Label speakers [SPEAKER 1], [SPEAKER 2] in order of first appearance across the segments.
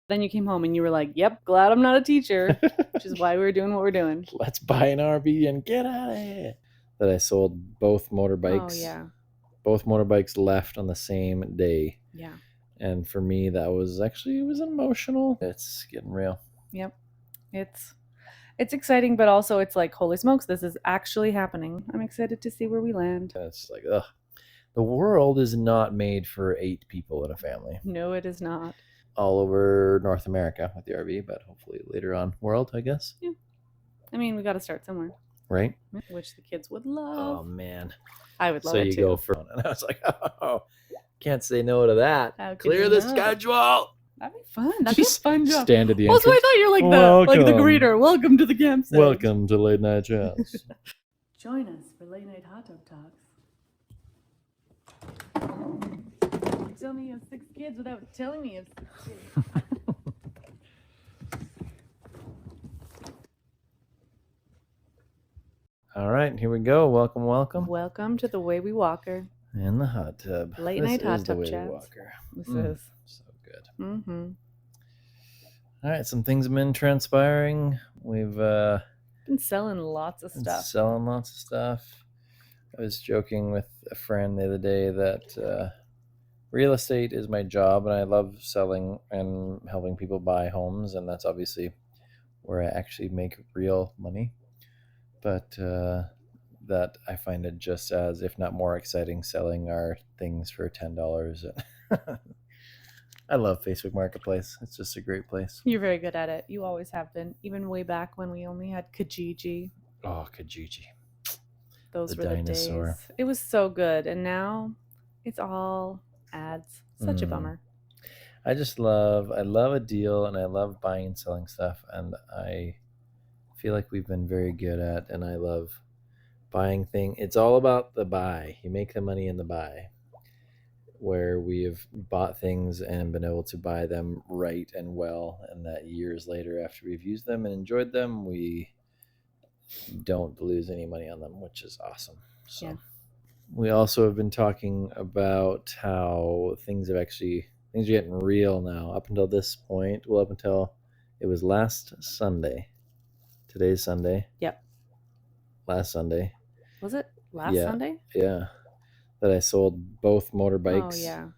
[SPEAKER 1] Then you came home and you were like, yep, glad I'm not a teacher, which is why we were doing what we're doing.
[SPEAKER 2] Let's buy an RV and get out of here. That I sold both motorbikes.
[SPEAKER 1] Oh, yeah.
[SPEAKER 2] Both motorbikes left on the same day.
[SPEAKER 1] Yeah.
[SPEAKER 2] And for me, that was actually, it was emotional. It's getting real.
[SPEAKER 1] Yep. It's exciting, but also it's like, holy smokes, this is actually happening. I'm excited to see where we land.
[SPEAKER 2] It's like, ugh. The world is not made for 8 people in a family.
[SPEAKER 1] No, it is not.
[SPEAKER 2] All over North America with the RV, but hopefully later on world, I guess.
[SPEAKER 1] Yeah. I mean, we got to start somewhere.
[SPEAKER 2] Right?
[SPEAKER 1] Which the kids would love.
[SPEAKER 2] Oh, man.
[SPEAKER 1] I would love
[SPEAKER 2] so
[SPEAKER 1] it
[SPEAKER 2] you
[SPEAKER 1] too.
[SPEAKER 2] go for, and I was like, oh, can't say no to that.
[SPEAKER 1] How could
[SPEAKER 2] Clear
[SPEAKER 1] you
[SPEAKER 2] the
[SPEAKER 1] not?
[SPEAKER 2] schedule.
[SPEAKER 1] That'd be fun. That'd be a fun job.
[SPEAKER 2] Stand at the
[SPEAKER 1] Also,
[SPEAKER 2] entrance.
[SPEAKER 1] I thought you were like the
[SPEAKER 2] Welcome.
[SPEAKER 1] greeter. Welcome to the campsite.
[SPEAKER 2] Welcome to Late Night Chats.
[SPEAKER 1] Join us for late night hot tub talks. You tell me you have 6 kids without telling me you have 6 kids.
[SPEAKER 2] All right, here we go. Welcome, welcome.
[SPEAKER 1] Welcome to the Way We Walker.
[SPEAKER 2] In the hot tub.
[SPEAKER 1] Late
[SPEAKER 2] This
[SPEAKER 1] night hot
[SPEAKER 2] is the
[SPEAKER 1] tub
[SPEAKER 2] Way We
[SPEAKER 1] chats.
[SPEAKER 2] Walker.
[SPEAKER 1] This is.
[SPEAKER 2] So good.
[SPEAKER 1] Mm-hmm.
[SPEAKER 2] All right, some things have been transpiring. We've
[SPEAKER 1] Been selling lots of
[SPEAKER 2] been
[SPEAKER 1] stuff.
[SPEAKER 2] selling lots of stuff. I was joking with a friend the other day that real estate is my job, and I love selling and helping people buy homes, and that's obviously where I actually make real money. But that I find it just as, if not more exciting, selling our things for $10. I love Facebook Marketplace. It's just a great place.
[SPEAKER 1] You're very good at it. You always have been. Even way back when we only had Kijiji.
[SPEAKER 2] Oh, Kijiji.
[SPEAKER 1] Those
[SPEAKER 2] The
[SPEAKER 1] were the
[SPEAKER 2] dinosaur.
[SPEAKER 1] days. It was so good. And now it's all ads. Such a bummer.
[SPEAKER 2] I love a deal, and I love buying and selling stuff, and I feel like we've been very good at, and I love buying things. It's all about the buy. You make the money in the buy, where we have bought things and been able to buy them right and well, and that years later, after we've used them and enjoyed them, we don't lose any money on them, which is awesome. So
[SPEAKER 1] Yeah.
[SPEAKER 2] we also have been talking about how things are getting real now. Up until this point, up until it was last Sunday. Today's Sunday.
[SPEAKER 1] Yep.
[SPEAKER 2] Last Sunday.
[SPEAKER 1] Was it last
[SPEAKER 2] Yeah.
[SPEAKER 1] Sunday?
[SPEAKER 2] Yeah. That I sold both motorbikes.
[SPEAKER 1] Oh, yeah.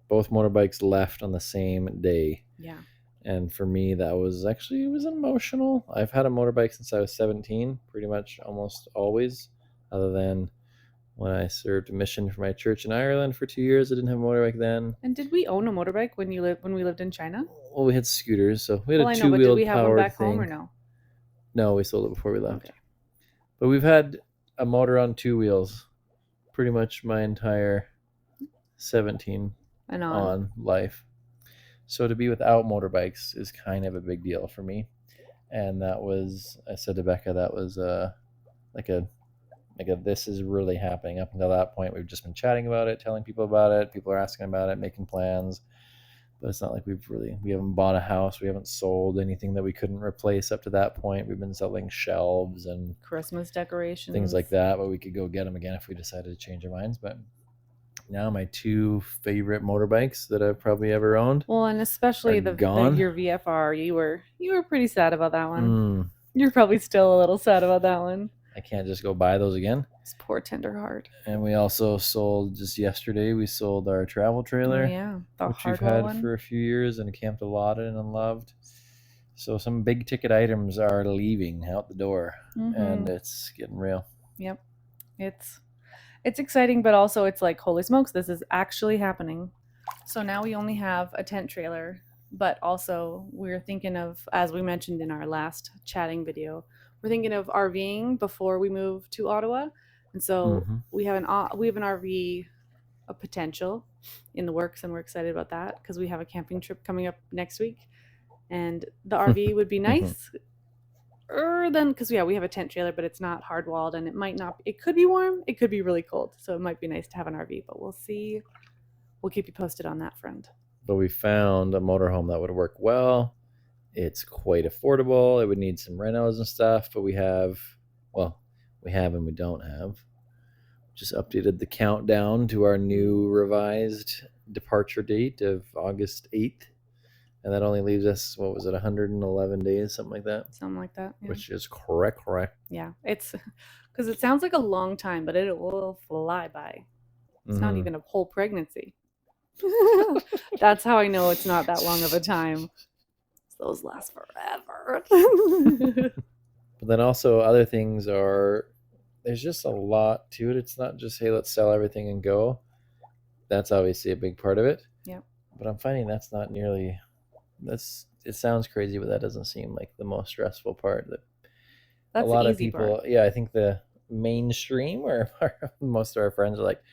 [SPEAKER 2] Both motorbikes left on the same day.
[SPEAKER 1] Yeah.
[SPEAKER 2] And for me, that was actually, it was emotional. I've had a motorbike since I was 17, pretty much almost always, other than when I served a mission for my church in Ireland for 2 years. I didn't have a motorbike then.
[SPEAKER 1] And did we own a motorbike when we lived in China?
[SPEAKER 2] Well, we had scooters, so we had
[SPEAKER 1] Well,
[SPEAKER 2] a
[SPEAKER 1] I know, but did
[SPEAKER 2] two-wheeled
[SPEAKER 1] we have one
[SPEAKER 2] powered
[SPEAKER 1] back
[SPEAKER 2] thing.
[SPEAKER 1] home or no?
[SPEAKER 2] No, we sold it before we left.
[SPEAKER 1] Okay.
[SPEAKER 2] But we've had a motor on 2 wheels pretty much my entire 17
[SPEAKER 1] And
[SPEAKER 2] on life. So to be without motorbikes is kind of a big deal for me. And that was, I said to Becca, that was like a this is really happening. Up until that point, we've just been chatting about it, telling people about it. People are asking about it, making plans. But it's not like we haven't bought a house. We haven't sold anything that we couldn't replace up to that point. We've been selling shelves and
[SPEAKER 1] Christmas decorations.
[SPEAKER 2] things like that, but we could go get them again if we decided to change our minds. But now my 2 favorite motorbikes that I've probably ever owned.
[SPEAKER 1] Well, and especially your VFR, you were pretty sad about that one. You're probably still a little sad about that one.
[SPEAKER 2] I can't just go buy those again.
[SPEAKER 1] This poor tender heart.
[SPEAKER 2] And we also sold, just yesterday, we sold our travel trailer.
[SPEAKER 1] Oh, yeah. The
[SPEAKER 2] which we've had for a few years and camped a lot in and loved. So some big ticket items are leaving out the door, and it's getting real.
[SPEAKER 1] Yep. It's exciting, but also it's like, holy smokes, this is actually happening. So now we only have a tent trailer, but also we're thinking of, as we mentioned in our last chatting video, we're thinking of RVing before we move to Ottawa. And so we have an RV, a potential in the works, and we're excited about that because we have a camping trip coming up next week. And the RV would be nice. Then, because we have a tent trailer, but it's not hard walled, and it could be warm, it could be really cold, so it might be nice to have an RV, but we'll see. We'll keep you posted on that front.
[SPEAKER 2] But we found a motorhome that would work well. It's quite affordable. It would need some renos and stuff, but we have and we don't have. Just updated the countdown to our new revised departure date of August 8th. And that only leaves us, what was it, 111 days, something like that?
[SPEAKER 1] Something like that. Yeah.
[SPEAKER 2] Which is correct.
[SPEAKER 1] Yeah. It's because it sounds like a long time, but it will fly by. It's not even a whole pregnancy. That's how I know it's not that long of a time. Those last forever.
[SPEAKER 2] But then also other things are, there's just a lot to it. It's not just, hey, let's sell everything and go. That's obviously a big part of it.
[SPEAKER 1] Yeah.
[SPEAKER 2] But I'm finding that's not nearly, it sounds crazy, but that doesn't seem like the most stressful part.
[SPEAKER 1] That's
[SPEAKER 2] a lot
[SPEAKER 1] the
[SPEAKER 2] of
[SPEAKER 1] easy
[SPEAKER 2] people,
[SPEAKER 1] part.
[SPEAKER 2] yeah, I think the mainstream or most of our friends are like,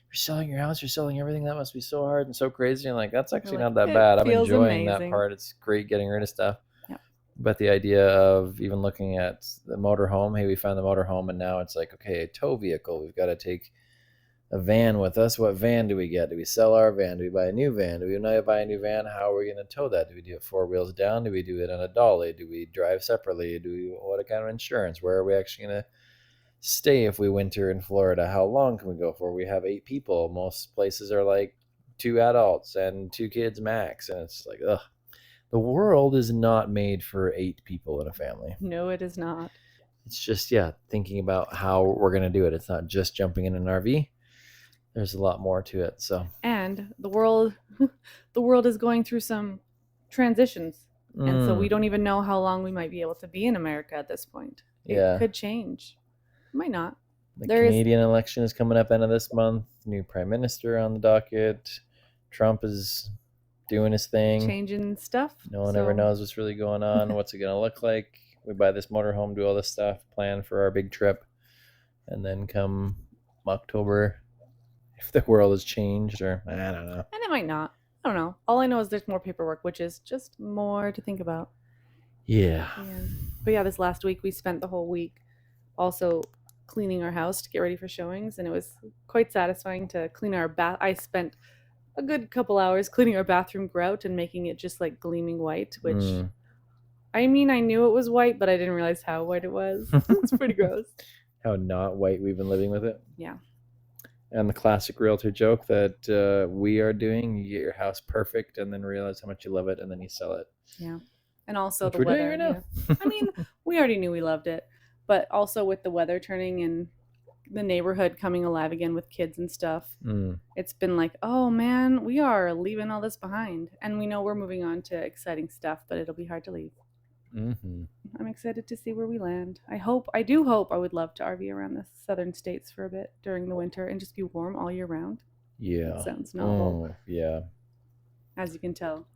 [SPEAKER 2] you're selling your house, you're selling everything, that must be so hard and so crazy. And like, that's actually
[SPEAKER 1] Like,
[SPEAKER 2] not that
[SPEAKER 1] it
[SPEAKER 2] bad. I'm
[SPEAKER 1] feels
[SPEAKER 2] enjoying that
[SPEAKER 1] amazing.
[SPEAKER 2] part. It's great getting rid of stuff.
[SPEAKER 1] Yeah.
[SPEAKER 2] But the idea of even looking at the motorhome, hey, we found the motorhome, and now it's like, okay, a tow vehicle. We've got to take a van with us. What van do we get? Do we sell our van? Do we buy a new van? Do we not buy a new van? How are we going to tow that? Do we do it 4 wheels down? Do we do it on a dolly? Do we drive separately? What kind of insurance? Where are we actually going to stay if we winter in Florida? How long can we go for? We have 8 people. Most places are like 2 adults and 2 kids max, and it's like, ugh. The world is not made for 8 people in a family.
[SPEAKER 1] No, it is not.
[SPEAKER 2] It's just, yeah, thinking about how we're going to do it. It's not just jumping in an RV. There's a lot more to it. So,
[SPEAKER 1] and the world is going through some transitions. And so we don't even know how long we might be able to be in America at this point. It could change. It might not.
[SPEAKER 2] The Canadian election is coming up end of this month. New prime minister on the docket. Trump is doing his thing.
[SPEAKER 1] Changing stuff.
[SPEAKER 2] No one ever knows what's really going on. What's it going to look like? We buy this motorhome, do all this stuff, plan for our big trip. And then come October, if the world has changed, or I don't know.
[SPEAKER 1] And it might not. I don't know. All I know is there's more paperwork, which is just more to think about.
[SPEAKER 2] Yeah.
[SPEAKER 1] But yeah, this last week we spent the whole week also cleaning our house to get ready for showings, and it was quite satisfying to clean our bath. I spent a good couple hours cleaning our bathroom grout and making it just like gleaming white, which I mean, I knew it was white, but I didn't realize how white it was. It's pretty gross.
[SPEAKER 2] How not white we've been living with it.
[SPEAKER 1] Yeah.
[SPEAKER 2] And the classic realtor joke that we are doing, you get your house perfect and then realize how much you love it and then you sell it.
[SPEAKER 1] Yeah. And also
[SPEAKER 2] Which
[SPEAKER 1] the
[SPEAKER 2] we're
[SPEAKER 1] weather.
[SPEAKER 2] doing right now.
[SPEAKER 1] Yeah. I mean, we already knew we loved it, but also with the weather turning and the neighborhood coming alive again with kids and stuff, it's been like, oh man, we are leaving all this behind. And we know we're moving on to exciting stuff, but it'll be hard to leave. I'm excited to see where we land. I do hope I would love to RV around the southern states for a bit during the winter and just be warm all year round.
[SPEAKER 2] Yeah.
[SPEAKER 1] That sounds novel.
[SPEAKER 2] Yeah.
[SPEAKER 1] As you can tell,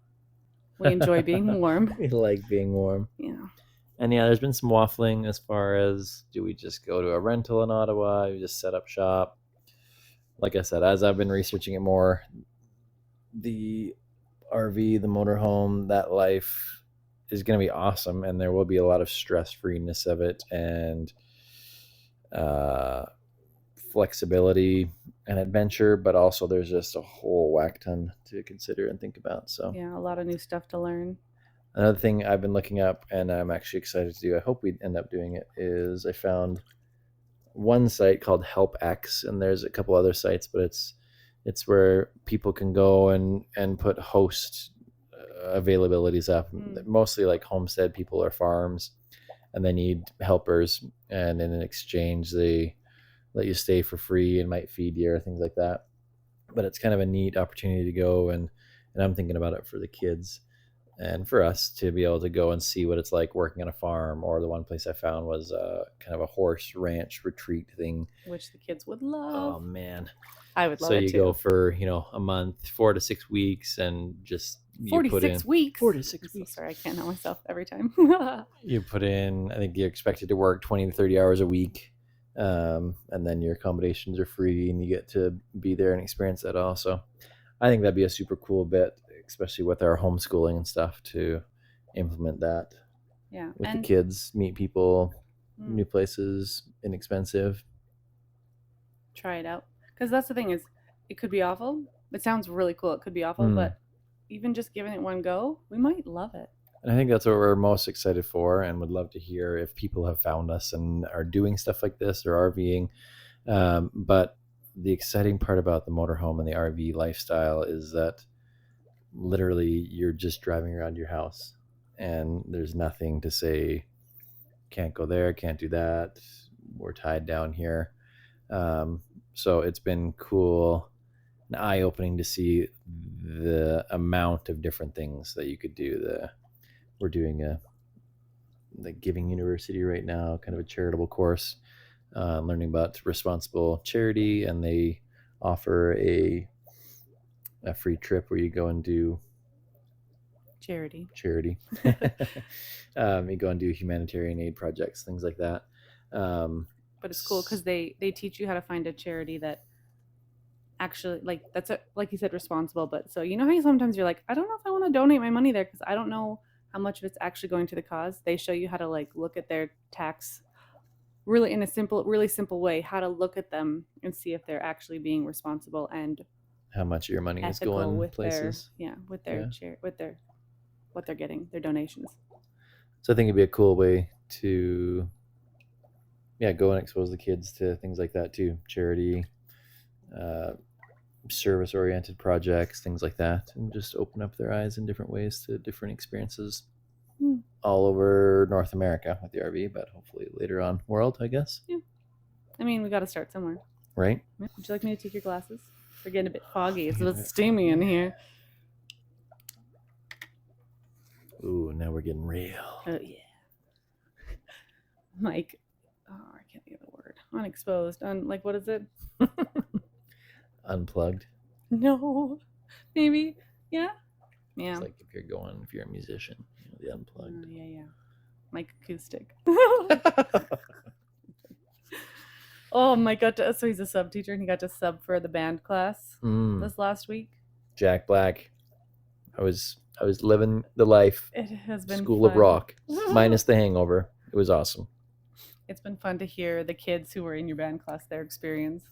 [SPEAKER 1] we enjoy being warm.
[SPEAKER 2] We like being warm.
[SPEAKER 1] Yeah.
[SPEAKER 2] And yeah, there's been some waffling as far as, do we just go to a rental in Ottawa? You just set up shop. Like I said, as I've been researching it more, the RV, the motorhome, that life is going to be awesome, and there will be a lot of stress-freeness of it, and flexibility and adventure, but also there's just a whole whack ton to consider and think about. So
[SPEAKER 1] yeah, a lot of new stuff to learn.
[SPEAKER 2] Another thing I've been looking up, and I'm actually excited to do, I hope we end up doing it, is I found one site called HelpX, and there's a couple other sites, but it's where people can go and put host availabilities up, mostly like homestead people or farms, and they need helpers, and in exchange they let you stay for free and might feed you or things like that. But it's kind of a neat opportunity to go, and I'm thinking about it for the kids and for us to be able to go and see what it's like working on a farm. Or the one place I found was kind of a horse ranch retreat thing,
[SPEAKER 1] which the kids would love.
[SPEAKER 2] Oh man,
[SPEAKER 1] I would love
[SPEAKER 2] it too. So you go for a month, 4 to 6 weeks, and just
[SPEAKER 1] 46 weeks.
[SPEAKER 2] 4 to 6 weeks.
[SPEAKER 1] So sorry, I can't help myself every time.
[SPEAKER 2] You put in, I think you're expected to work 20 to 30 hours a week, and then your accommodations are free, and you get to be there and experience that also. I think that'd be a super cool bit, especially with our homeschooling and stuff, to implement that.
[SPEAKER 1] Yeah,
[SPEAKER 2] with the kids, meet people, new places, inexpensive.
[SPEAKER 1] Try it out, because that's the thing, is it could be awful. It sounds really cool. It could be awful, but even just giving it one go, we might love it.
[SPEAKER 2] And I think that's what we're most excited for, and would love to hear if people have found us and are doing stuff like this or RVing. But the exciting part about the motorhome and the RV lifestyle is that literally you're just driving around your house and there's nothing to say, can't go there, can't do that, we're tied down here. So it's been cool and eye-opening to see the amount of different things that you could do. We're doing the Giving University right now, kind of a charitable course, learning about responsible charity, and they offer a free trip where you go and do
[SPEAKER 1] Charity.
[SPEAKER 2] You go and do humanitarian aid projects, things like that.
[SPEAKER 1] But it's cool because they teach you how to find a charity that actually, like, that's like you said, responsible. But so you know how sometimes you're like, I don't know if I want to donate my money there because I don't know how much of it's actually going to the cause. They show you how to like look at their tax really in a really simple way, how to look at them and see if they're actually being responsible and
[SPEAKER 2] how much of your money is
[SPEAKER 1] ethical
[SPEAKER 2] going
[SPEAKER 1] with
[SPEAKER 2] places.
[SPEAKER 1] with their what they're getting, their donations.
[SPEAKER 2] So I think it'd be a cool way to go and expose the kids to things like that too. Charity, service-oriented projects, things like that, and just open up their eyes in different ways to different experiences all over North America with the RV, but hopefully later on world, I guess.
[SPEAKER 1] Yeah. I mean, we got to start somewhere.
[SPEAKER 2] Right?
[SPEAKER 1] Would you like me to take your glasses? They're getting a bit foggy. It's a bit steamy in here.
[SPEAKER 2] Ooh, now we're getting real.
[SPEAKER 1] Oh, yeah. Like, I can't think of the word. Unexposed. Like, what is it?
[SPEAKER 2] Unplugged.
[SPEAKER 1] No. Maybe. Yeah. Yeah.
[SPEAKER 2] It's like if you're a musician, the unplugged.
[SPEAKER 1] Yeah. Like acoustic. Oh my god! So he's a sub teacher, and he got to sub for the band class this last week.
[SPEAKER 2] Jack Black. I was living the life.
[SPEAKER 1] It has been
[SPEAKER 2] School
[SPEAKER 1] fun.
[SPEAKER 2] of Rock, minus the hangover. It was awesome.
[SPEAKER 1] It's been fun to hear the kids who were in your band class, their experience.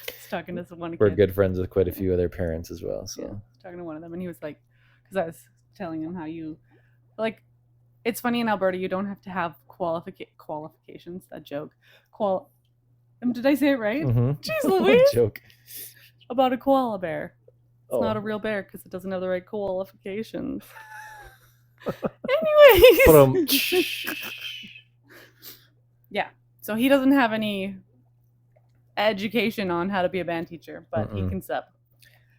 [SPEAKER 1] I was talking to one kid.
[SPEAKER 2] We're good friends with quite a few of their parents as well. So
[SPEAKER 1] I was talking to one of them, and he was like, because I was telling him how you, like, it's funny in Alberta you don't have to have qualifications. That joke. Did I say it right?
[SPEAKER 2] Mm-hmm.
[SPEAKER 1] Jeez Louise.
[SPEAKER 2] Joke
[SPEAKER 1] about a koala bear. It's not a real bear because it doesn't have the right qualifications. Anyways. Yeah. So he doesn't have any education on how to be a band teacher, but he can sub.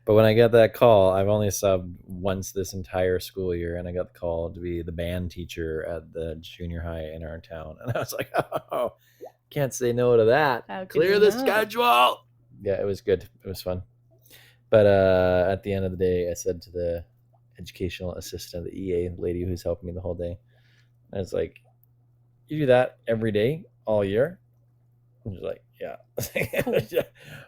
[SPEAKER 2] But when I got that call, I've only subbed once this entire school year, and I got the call to be the band teacher at the junior high in our town. And I was like, oh, can't say no to that. Clear the schedule. Yeah, it was good. It was fun. But at the end of the day, I said to the educational assistant, the EA lady who's helping me the whole day, I was like, you do that every day, all year? And she's like, yeah.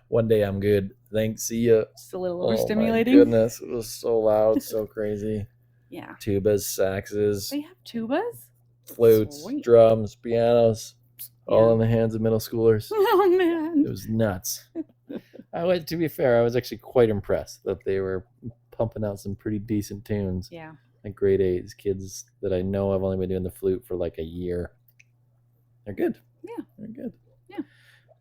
[SPEAKER 2] One day I'm good. Thanks. See ya.
[SPEAKER 1] Just a little overstimulating.
[SPEAKER 2] My goodness. It was so loud, so crazy.
[SPEAKER 1] Yeah.
[SPEAKER 2] Tubas, saxes.
[SPEAKER 1] They have tubas?
[SPEAKER 2] Flutes, drums, pianos, all in the hands of middle schoolers.
[SPEAKER 1] Oh, man.
[SPEAKER 2] It was nuts. To be fair, I was actually quite impressed that they were pumping out some pretty decent tunes.
[SPEAKER 1] Yeah.
[SPEAKER 2] Like grade 8s, kids that I know have only been doing the flute for like a year. They're good.
[SPEAKER 1] Yeah.
[SPEAKER 2] They're good.
[SPEAKER 1] Yeah.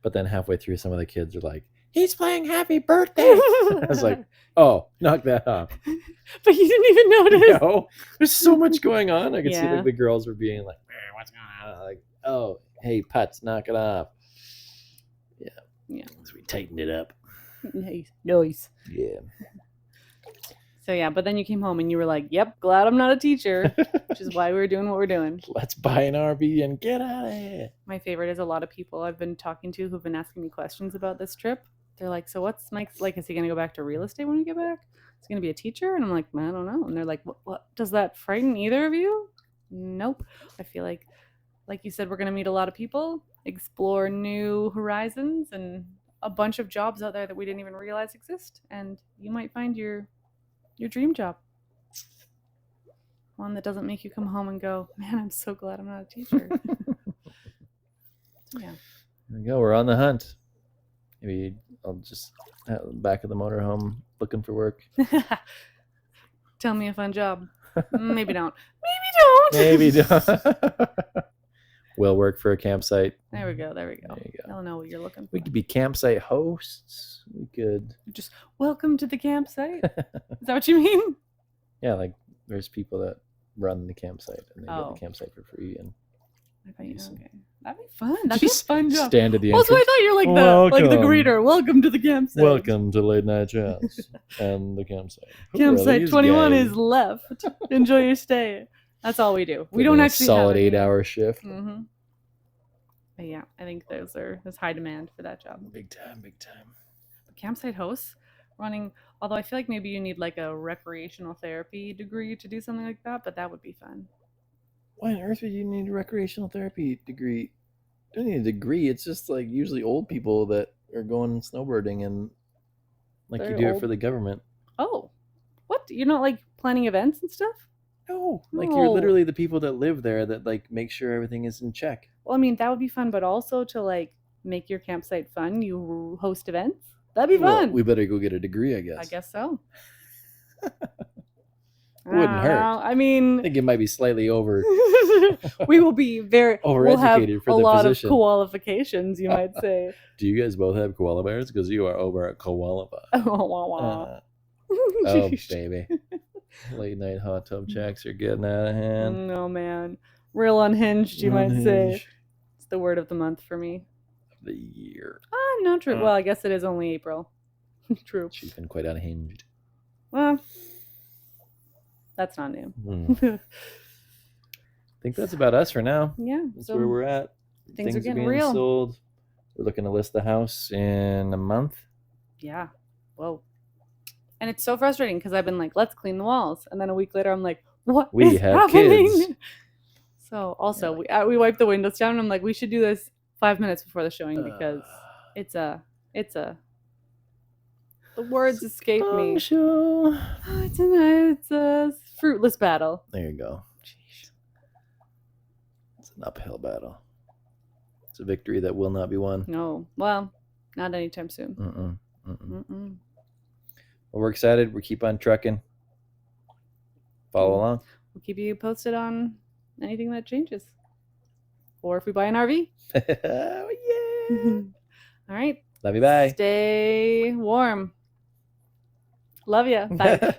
[SPEAKER 2] But then halfway through, some of the kids are like, he's playing Happy Birthday. I was like, oh, knock that off.
[SPEAKER 1] But you didn't even notice.
[SPEAKER 2] No, there's so much going on. I could see like the girls were being like, what's going on? Like, oh, hey, Putz, knock it off. Yeah.
[SPEAKER 1] Yeah.
[SPEAKER 2] So we tightened it up.
[SPEAKER 1] Nice.
[SPEAKER 2] Yeah.
[SPEAKER 1] So yeah, but then you came home and you were like, yep, glad I'm not a teacher, which is why we're doing what we're doing.
[SPEAKER 2] Let's buy an RV and get out of here.
[SPEAKER 1] My favorite is a lot of people I've been talking to who've been asking me questions about this trip. They're like, so what's Mike's, like, is he going to go back to real estate when we get back? Is he going to be a teacher? And I'm like, I don't know. And they're like, what does that frighten either of you? Nope. I feel like you said, we're going to meet a lot of people, explore new horizons and a bunch of jobs out there that we didn't even realize exist. And you might find your dream job. One that doesn't make you come home and go, man, I'm so glad I'm not a teacher. Yeah.
[SPEAKER 2] There we go. We're on the hunt. Maybe I'll just back of the motorhome looking for work.
[SPEAKER 1] Tell me a fun job. Maybe don't.
[SPEAKER 2] Maybe don't. will work for a campsite.
[SPEAKER 1] There we go. There we go.
[SPEAKER 2] There you go.
[SPEAKER 1] They'll know what you're looking for.
[SPEAKER 2] We could be campsite hosts. We could
[SPEAKER 1] just welcome to the campsite. Is that what you mean?
[SPEAKER 2] Yeah, like there's people that run the campsite and they get
[SPEAKER 1] Oh.
[SPEAKER 2] the campsite for free and
[SPEAKER 1] Okay. That'd be fun. That'd be a
[SPEAKER 2] just
[SPEAKER 1] fun job.
[SPEAKER 2] stand at the
[SPEAKER 1] Also, I
[SPEAKER 2] entrance.
[SPEAKER 1] thought you were like the
[SPEAKER 2] Welcome.
[SPEAKER 1] greeter. Welcome to the campsite.
[SPEAKER 2] Welcome to Late Night Chats and the campsite. Who are
[SPEAKER 1] Campsite
[SPEAKER 2] these
[SPEAKER 1] 21
[SPEAKER 2] guys?
[SPEAKER 1] is left. Enjoy your stay. That's all we do. We don't
[SPEAKER 2] Taking a
[SPEAKER 1] actually
[SPEAKER 2] solid
[SPEAKER 1] have
[SPEAKER 2] 8-hour shift.
[SPEAKER 1] Mm-hmm. But yeah, I think there's high demand for that job.
[SPEAKER 2] Big time, big time.
[SPEAKER 1] Campsite hosts running, although I feel like maybe you need like a recreational therapy degree to do something like that, but that would be fun.
[SPEAKER 2] Why on earth would you need a recreational therapy degree? You don't need a degree. It's just like usually old people that are going snowboarding and like
[SPEAKER 1] They're
[SPEAKER 2] you do
[SPEAKER 1] old.
[SPEAKER 2] it for the government.
[SPEAKER 1] Oh, what? You're not like planning events and stuff?
[SPEAKER 2] No, like
[SPEAKER 1] No.
[SPEAKER 2] you're literally the people that live there that like make sure everything is in check.
[SPEAKER 1] Well, I mean, that would be fun, but also to like make your campsite fun, you host events. That'd be
[SPEAKER 2] Well,
[SPEAKER 1] fun.
[SPEAKER 2] we better go get a degree, I guess.
[SPEAKER 1] I guess so.
[SPEAKER 2] Wouldn't hurt.
[SPEAKER 1] I
[SPEAKER 2] I
[SPEAKER 1] mean,
[SPEAKER 2] think it might be slightly over.
[SPEAKER 1] we will be we'll have
[SPEAKER 2] Overeducated for
[SPEAKER 1] a
[SPEAKER 2] the
[SPEAKER 1] lot
[SPEAKER 2] position.
[SPEAKER 1] of qualifications, you might say.
[SPEAKER 2] Do you guys both have koala bears? Because you are over qualified.
[SPEAKER 1] Wah, wah, wah.
[SPEAKER 2] Oh, baby. Late night hot tub checks are getting out of hand.
[SPEAKER 1] No, man. Real unhinged, you might say.
[SPEAKER 2] Unhinged.
[SPEAKER 1] It's the word of the month for me.
[SPEAKER 2] The year.
[SPEAKER 1] No, true. Well, I guess it is only April. True.
[SPEAKER 2] She's been quite unhinged.
[SPEAKER 1] Well, that's not new.
[SPEAKER 2] I think that's about us for now.
[SPEAKER 1] Yeah.
[SPEAKER 2] That's
[SPEAKER 1] So
[SPEAKER 2] where we're at.
[SPEAKER 1] things are getting
[SPEAKER 2] being
[SPEAKER 1] real.
[SPEAKER 2] sold. We're looking to list the house in a month.
[SPEAKER 1] yeah. Whoa. And it's so frustrating because I've been like, let's clean the walls. And then a week later, I'm like, what
[SPEAKER 2] We
[SPEAKER 1] is
[SPEAKER 2] have
[SPEAKER 1] happening?
[SPEAKER 2] kids.
[SPEAKER 1] So also, we wiped the windows down. And I'm like, we should do this 5 minutes before the showing because it's a the words escape me.
[SPEAKER 2] Show.
[SPEAKER 1] It's a fruitless battle.
[SPEAKER 2] There you go. Jeez. It's an uphill battle. It's a victory that will not be won.
[SPEAKER 1] No, well, not anytime soon.
[SPEAKER 2] Mm-mm. Well, we're excited. We keep on trucking. Follow along.
[SPEAKER 1] We'll keep you posted on anything that changes, or if we buy an RV.
[SPEAKER 2] Oh, yeah.
[SPEAKER 1] All right.
[SPEAKER 2] Love you. Bye.
[SPEAKER 1] Stay warm. Love ya. Bye.